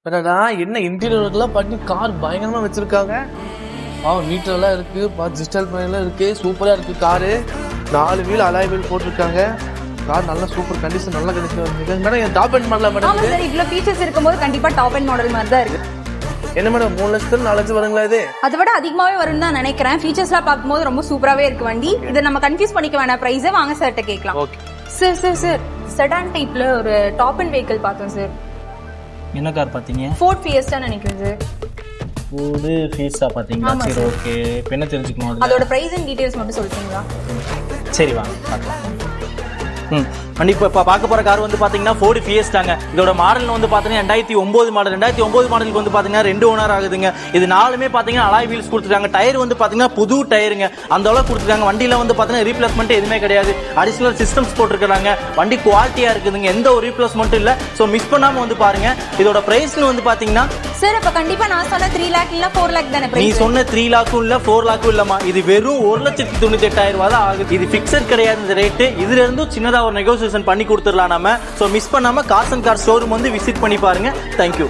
என்னடா என்ன இன்டீரியர்லாம் பண்ணி கார் பயங்கரமா வச்சிருக்காங்க. மீட்டர்லாம் இருக்கு, டிஜிட்டல் பேனல்லாம் இருக்கு, சூப்பரா இருக்கு காரு. 4 வீல் அலாய் வீல் போட்டிருக்காங்க. கார் நல்ல சூப்பர் கண்டிஷன், நல்ல கண்டிஷன் இருக்கு. மேடம் என் டாப் எண்ட் மாடலா மேடம்? ஆமா சார், இவ்ளோ ஃபீச்சர்ஸ் இருக்கும்போது கண்டிப்பா டாப் எண்ட் மாடல் மாதிரி தான் இருக்கு. என்ன மேடம் 3 லட்சத்துல 4 லட்சம் வருங்களா இது? அதை விட அதிகமாவே வரும்னு தான் நினைக்கிறேன். ஃபீச்சர்ஸ்லாம் பார்க்கும்போது ரொம்ப சூப்பராவே இருக்கு வண்டி. இதை நம்ம கன்ஃபியூஸ் பண்ணிக்க வேணாம், பிரைஸே வாங்க சார்ட்ட கேட்கலாம். ஓகே சார் செடான் டைப்ல ஒரு டாப் அண்ட் வெஹிக்கிள் பார்த்தோம் சார். என்ன கார் பார்த்தீங்க? ஃபோர்ட் ஃபியஸ்டா நினைக்கிறேன் சார். ஃபோர்டு ஃபியஸ்டா பார்த்தீங்களா? சரி ஓகே. இப்போ என்ன தெரிஞ்சுக்கணும்? அதோட பிரைஸ் அண்ட் டீடைல்ஸ் மட்டும் சொல்றீங்களா? சரி வாங்க பார்க்கலாம். வண்டி இப்போ பார்க்க போகிற கார் வந்து பார்த்தீங்கன்னா ஃபோர்டு ஃபியஸ்டாங்க. இதோட மாடல் வந்து பார்த்தீங்கன்னா 2009 மாடல். 2009 மாடலுக்கு வந்து பார்த்தீங்கன்னா 2 ஓனர் ஆகுதுங்க. இது 4மே பார்த்தீங்கன்னா அலாய் வீல்ஸ் கொடுத்துருக்காங்க. டயர் வந்து பார்த்தீங்கன்னா புது டயருங்க, அந்த அளவுக்கு கொடுத்துருக்காங்க. வண்டியில் வந்து பார்த்தீங்கன்னா ரீப்ளேஸ்மெண்ட் எதுவுமே கிடையாது. அடிஷனல் சிஸ்டம்ஸ் போட்டிருக்காங்க. வண்டி குவாலிட்டியாக இருக்குதுங்க, எந்த ஒரு ரீப்ளேஸ்மெண்ட்டும் இல்லை. ஸோ மிஸ் பண்ணாமல் வந்து பாருங்க. இதோட பிரைஸ்னு வந்து பார்த்தீங்கன்னா சார் அப்போ கண்டிப்பா நான் சொன்ன 3 லேக் இல்ல 4 லேக் தானே நீ சொன்ன 3 லாக்கும் இல்ல 4 லாக்கும் இல்லமா, இது வெறும் 1,98,000 ரூபாய் தான் ஆகுது. இது பிக்சட் கிடையாது இந்த ரேட்டு. இதுல இருந்து சின்னதா ஒரு நெகோசியேஷன் பண்ணி கொடுத்துடலாம் நம்ம. சோ மிஸ் பண்ணாம கார்ஸ் அண்ட் கார் ஷோரூம் வந்து விசிட் பண்ணி பாருங்க. தேங்க்யூ.